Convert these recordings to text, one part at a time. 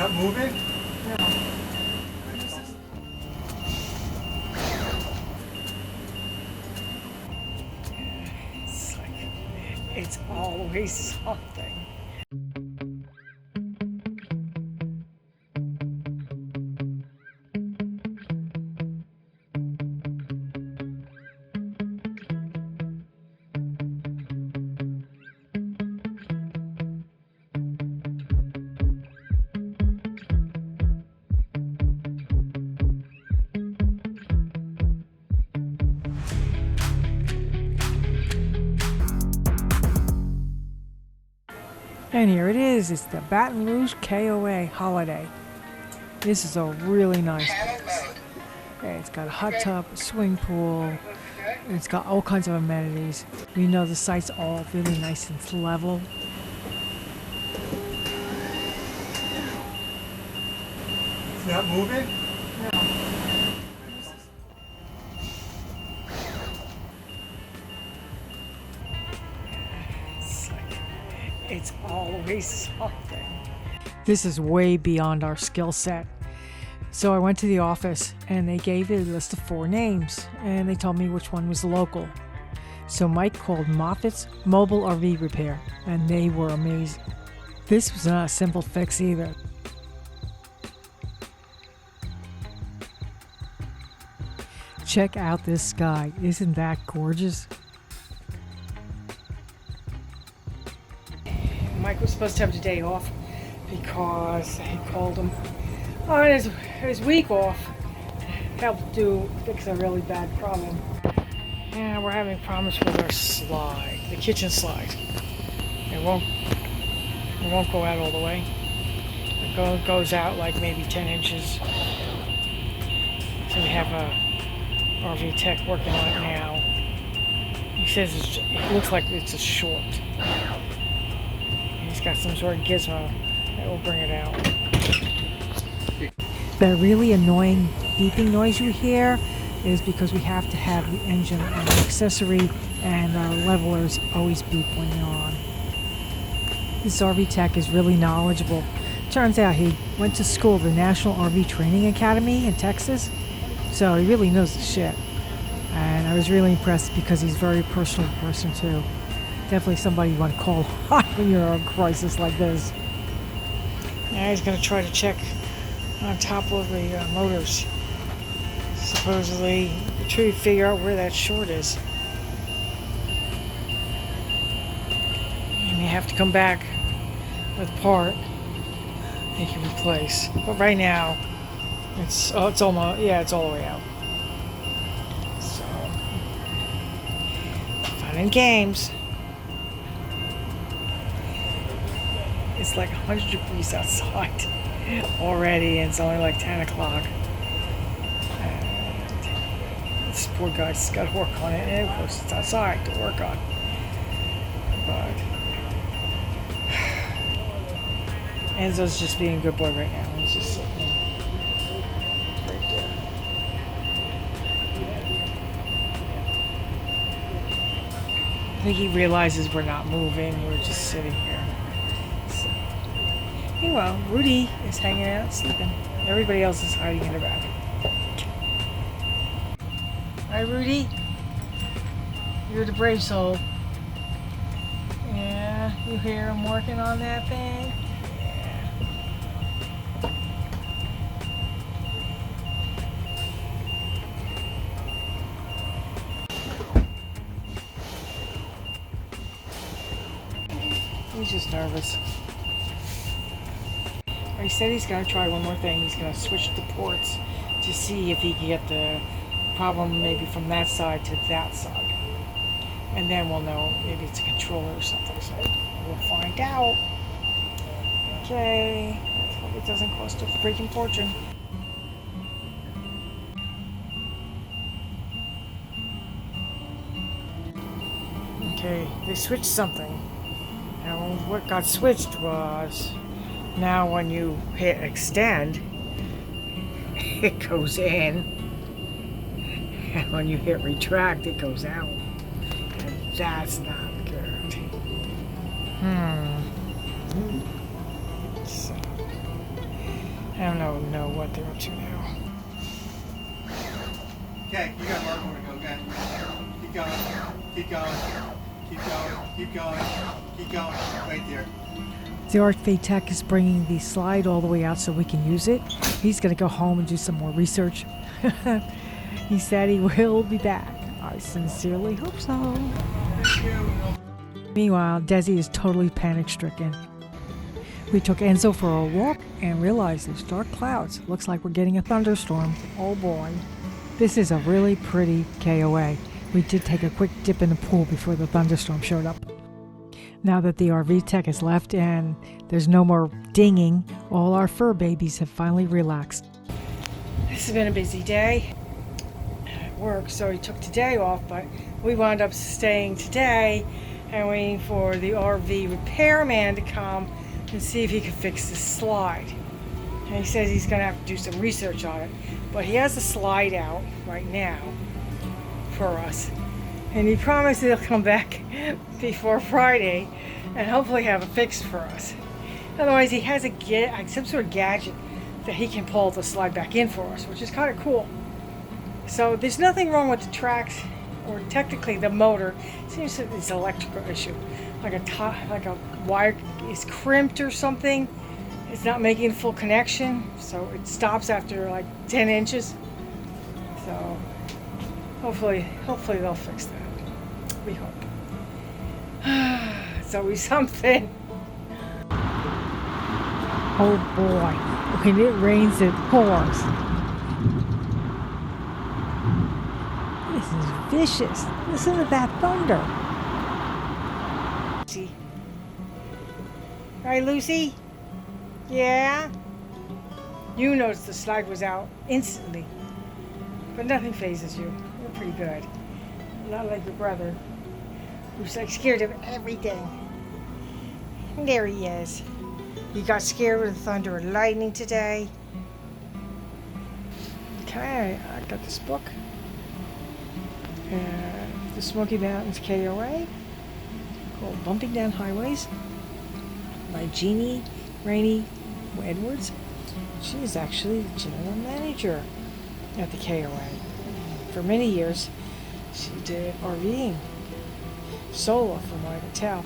not moving? No. It's always something. And here it is. It's the Baton Rouge KOA holiday. This is a really nice place. It's got a hot tub, a swimming pool. It's got all kinds of amenities. We know the site's all really nice and level. It's not moving? No. It's always something. This is way beyond our skill set. So I went to the office and they gave me a list of 4 names and they told me which one was local. So Mike called Moffitt's Mobile RV Repair and they were amazing. This was not a simple fix either. Check out this sky. Isn't that gorgeous? Mike was supposed to have the day off because he called him on his week off, helped fix a really bad problem. And we're having problems with our slide, the kitchen slide. It won't go out all the way. It goes out like maybe 10 inches. So we have a RV tech working on it now. He says it looks like it's a short. He's got some sort of gizmo that will bring it out. The really annoying beeping noise you hear is because we have to have the engine on the accessory and our levelers always beep when you're on. This RV tech is really knowledgeable. Turns out he went to school at the National RV Training Academy in Texas, so he really knows the shit. And I was really impressed because he's a very personal person too. Definitely somebody you want to call on when you're in a crisis like this. Now he's going to try to check on top of the motors. Supposedly, try to figure out where that short is. And you have to come back with a part they can replace. But right now, it's almost, it's all the way out. So, fun and games. It's like 100 degrees outside already, and it's only like 10 o'clock. And this poor guy's got to work on it, and of course it's outside to work on. But Enzo's just being a good boy right now. He's just sitting right there. I think he realizes we're not moving, we're just sitting here. Meanwhile, Rudy is hanging out, sleeping. Everybody else is hiding in the back. Hi, Rudy. You're the brave soul. Yeah, you hear him working on that thing? Yeah. He's just nervous. He said he's going to try one more thing. He's going to switch the ports to see if he can get the problem maybe from that side to that side. And then we'll know maybe it's a controller or something. So we'll find out. Okay. Let's hope it doesn't cost a freaking fortune. Okay, they switched something. Now what got switched was, now when you hit extend, it goes in, and when you hit retract, it goes out. And that's not good. So, I don't know what they're up to now. Okay, you got a lot more to go. Okay. Keep going. Keep going. Keep going. Keep going. Keep going. Right there. The RV tech is bringing the slide all the way out so we can use it. He's going to go home and do some more research. He said he will be back. I sincerely hope so. Thank you. Meanwhile, Desi is totally panic-stricken. We took Enzo for a walk and realized there's dark clouds. Looks like we're getting a thunderstorm. Oh boy. This is a really pretty KOA. We did take a quick dip in the pool before the thunderstorm showed up. Now that the RV tech has left and there's no more dinging, all our fur babies have finally relaxed. This has been a busy day at work, so we took today off, but we wound up staying today and waiting for the RV repairman to come and see if he could fix the slide. And he says he's going to have to do some research on it, but he has the slide out right now for us. And he promised he'll come back before Friday and hopefully have it fixed for us. Otherwise, he has some sort of gadget that he can pull the slide back in for us, which is kind of cool. So there's nothing wrong with the tracks, or technically the motor. It seems that it's an electrical issue, like a wire is crimped or something. It's not making a full connection, so it stops after like 10 inches. So hopefully they'll fix that. We hope. It's always something. Oh boy, when it rains it pours. This is vicious. Listen to that thunder. Right, Lucy? Yeah? You noticed the slide was out instantly. But nothing phases you. You're pretty good. Not like your brother, who's like scared of everything. And there he is. He got scared with the thunder and lightning today. Okay, I got this book. The Smoky Mountains KOA, called Bumping Down Highways, by Jeannie Rainey Edwards. She is actually the general manager at the KOA. For many years, she did RVing solo, from what I can tell.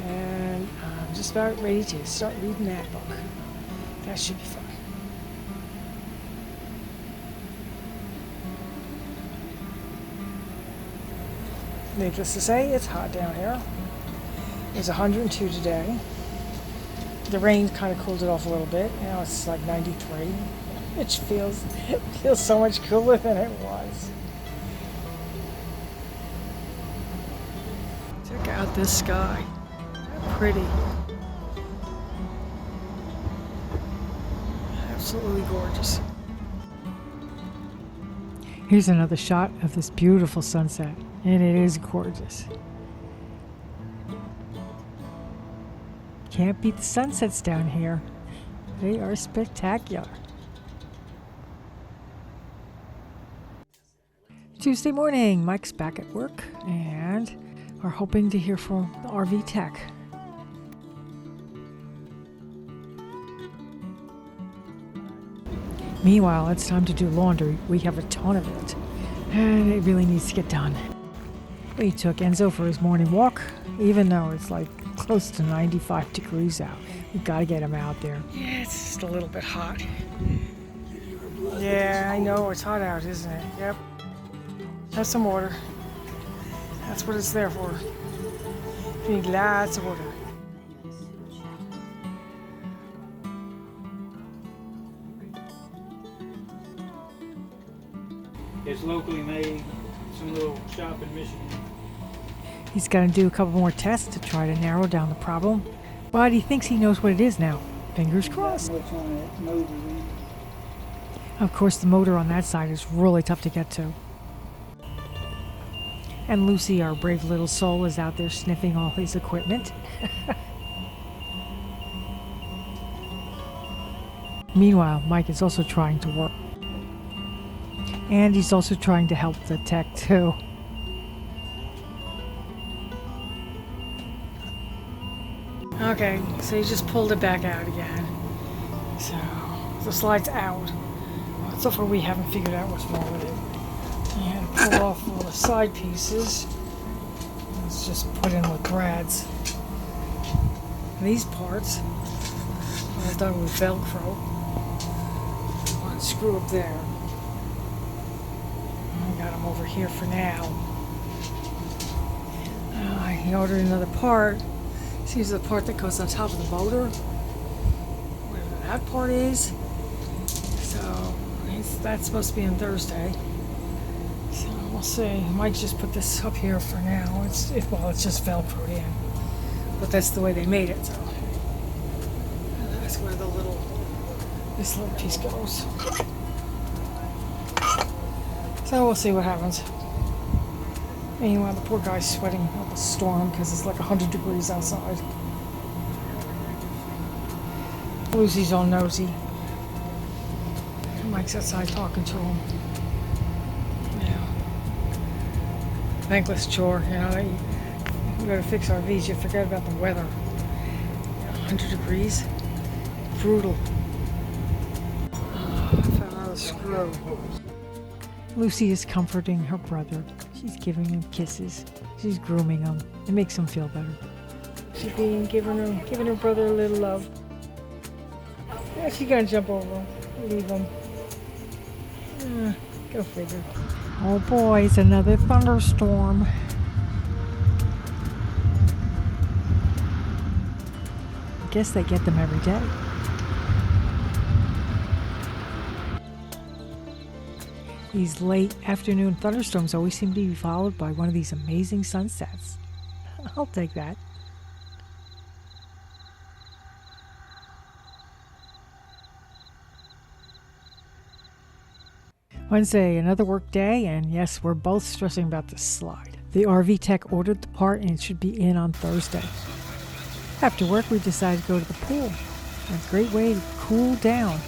And I'm just about ready to start reading that book. That should be fun. Needless to say, it's hot down here. It's 102 today. The rain kind of cooled it off a little bit. Now it's like 93, which feels so much cooler than it was. Check out this sky. How pretty. Absolutely gorgeous. Here's another shot of this beautiful sunset, and it is gorgeous. Can't beat the sunsets down here. They are spectacular. Tuesday morning, Mike's back at work and are hoping to hear from the RV tech. Meanwhile, it's time to do laundry. We have a ton of it, and it really needs to get done. We took Enzo for his morning walk, even though it's like close to 95 degrees out. We gotta get him out there. Yeah, it's just a little bit hot. Yeah, I know, it's hot out, isn't it? Yep. Have some water. That's what it's there for. You need lots of water. It's locally made, some little shop in Michigan. He's going to do a couple more tests to try to narrow down the problem, but he thinks he knows what it is now. Fingers crossed. What's on that motor? Of course, the motor on that side is really tough to get to. And Lucy, our brave little soul, is out there sniffing all his equipment. Meanwhile, Mike is also trying to work. And he's also trying to help the tech too. Okay, so he just pulled it back out again. So the slide's out. So far we haven't figured out what's wrong with it. You had to pull off all the side pieces. It's just put in with brads. These parts are done with Velcro. One screw up there. I got them over here for now. I ordered another part. This is the part that goes on top of the motor. Whatever that part is. So that's supposed to be on Thursday. So we'll see. I might just put this up here for now. It's just Velcroed in. But that's the way they made it, so that's where this little piece goes. So we'll see what happens. Meanwhile, the poor guy's sweating up a storm because it's like 100 degrees outside. Lucy's all nosy. Mike's outside talking to him. Yeah. Thankless chore, you know. You gotta fix RVs, you forget about the weather. 100 degrees. Brutal. I found another screw. Lucy is comforting her brother. She's giving him kisses. She's grooming him. It makes him feel better. She's giving her brother a little love. Yeah, she's gonna jump over him, leave him. Go figure. Oh boy, it's another thunderstorm. I guess they get them every day. These late afternoon thunderstorms always seem to be followed by one of these amazing sunsets. I'll take that. Wednesday, another work day, and yes, we're both stressing about this slide. The RV tech ordered the part and it should be in on Thursday. After work, we decided to go to the pool. It's a great way to cool down.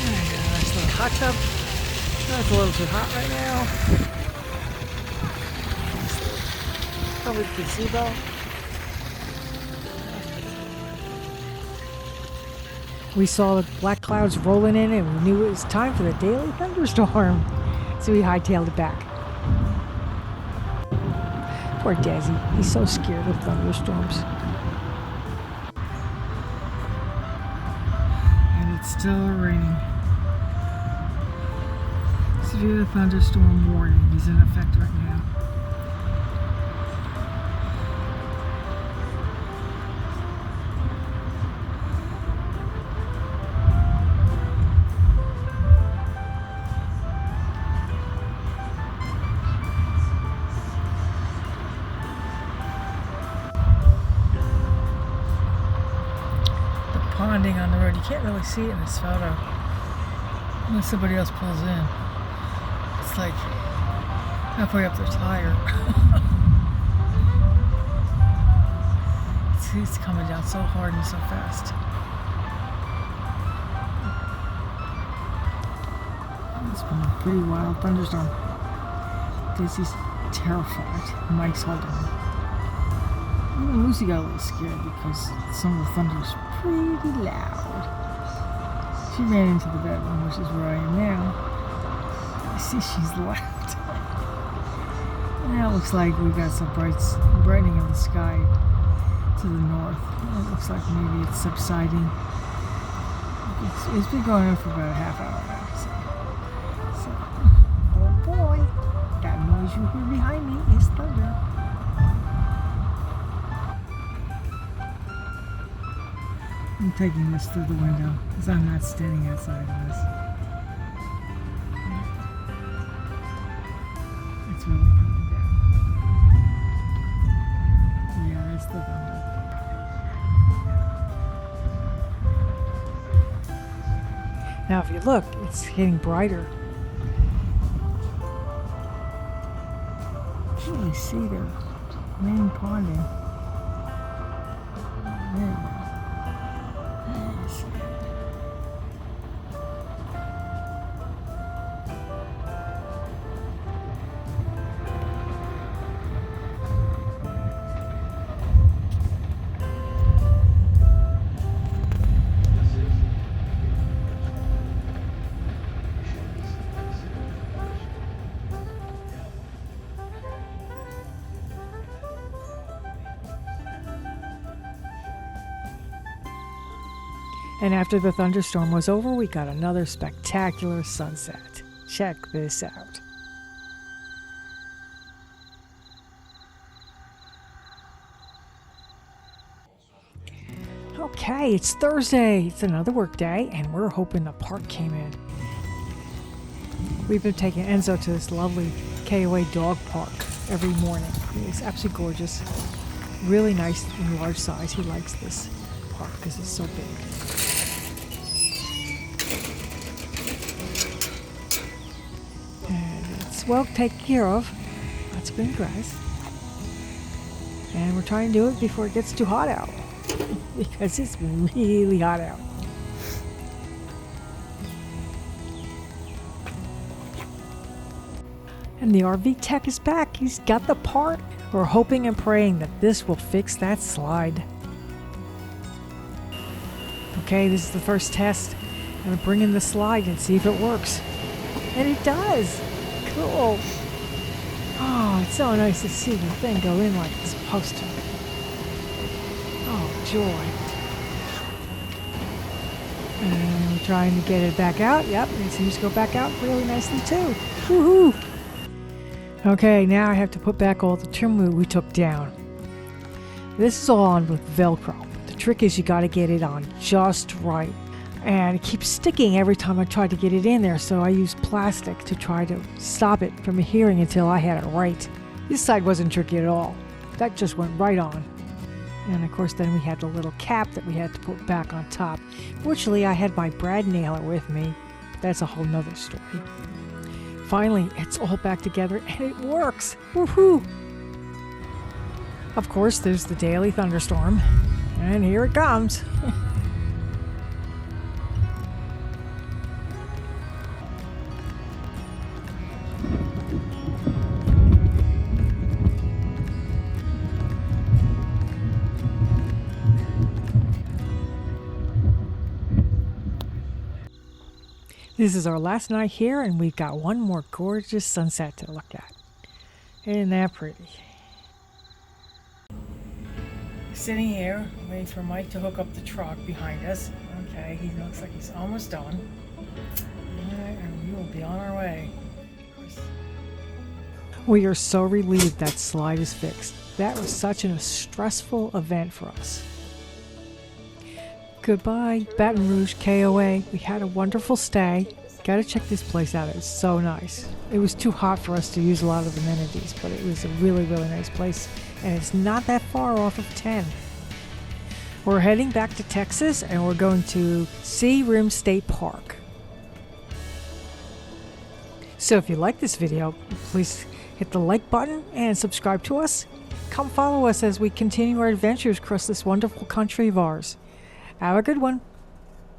Nice little hot tub. That's a little too hot right now. Probably gazebo. We saw the black clouds rolling in and we knew it was time for the daily thunderstorm. So we hightailed it back. Poor Desi. He's so scared of thunderstorms. And it's still raining. Severe thunderstorm warning is in effect right now. The ponding on the road, you can't really see it in this photo unless somebody else pulls in. It's like halfway up their tire. It's coming down so hard and so fast. It's been a pretty wild thunderstorm. Daisy's terrified. Mike's holding her. Even Lucy got a little scared because some of the thunder is pretty loud. She ran into the bedroom, which is where I am now. I see she's left. Now it looks like we got some brightening of the sky to the north. It looks like maybe it's subsiding. It's been going on for about a half hour now. So, oh boy, that noise you hear behind me is thunder. I'm taking this through the window because I'm not standing outside of this. It's really coming down. Yeah, that's the thunder. Now if you look, it's getting brighter. You can't really see the rain ponding. There you go. And after the thunderstorm was over, we got another spectacular sunset. Check this out. Okay, it's Thursday. It's another work day, and we're hoping the park came in. We've been taking Enzo to this lovely KOA dog park every morning. It's absolutely gorgeous. Really nice and large size. He likes this park because it's so big. And it's well taken care of. Lots of green grass. And we're trying to do it before it gets too hot out. Because it's really hot out. And the RV tech is back. He's got the part. We're hoping and praying that this will fix that slide. Okay, this is the first test. I'm going to bring in the slide and see if it works. And it does. Cool. Oh, it's so nice to see the thing go in like it's supposed to. Oh, joy. And we're trying to get it back out. Yep, it seems to go back out really nicely too. Woohoo! Okay, now I have to put back all the trim we took down. This is all on with Velcro. The trick is you got to get it on just right. And it keeps sticking every time I try to get it in there, so I use plastic to try to stop it from adhering until I had it right. This side wasn't tricky at all. That just went right on. And of course then we had the little cap that we had to put back on top. Fortunately I had my brad nailer with me. That's a whole nother story. Finally, it's all back together and it works! Woohoo! Of course, there's the daily thunderstorm. And here it comes. This is our last night here, and we've got one more gorgeous sunset to look at. Isn't that pretty? Sitting here, waiting for Mike to hook up the truck behind us. Okay, he looks like he's almost done. Alright, and we will be on our way. We are so relieved that slide is fixed. That was such a stressful event for us. Goodbye, Baton Rouge KOA. We had a wonderful stay. Gotta check this place out. It was so nice. It was too hot for us to use a lot of amenities, but it was a really, really nice place. And it's not that far off of 10. We're heading back to Texas, and we're going to Sea Rim State Park. So if you like this video, please hit the like button and subscribe to us. Come follow us as we continue our adventures across this wonderful country of ours. Have a good one.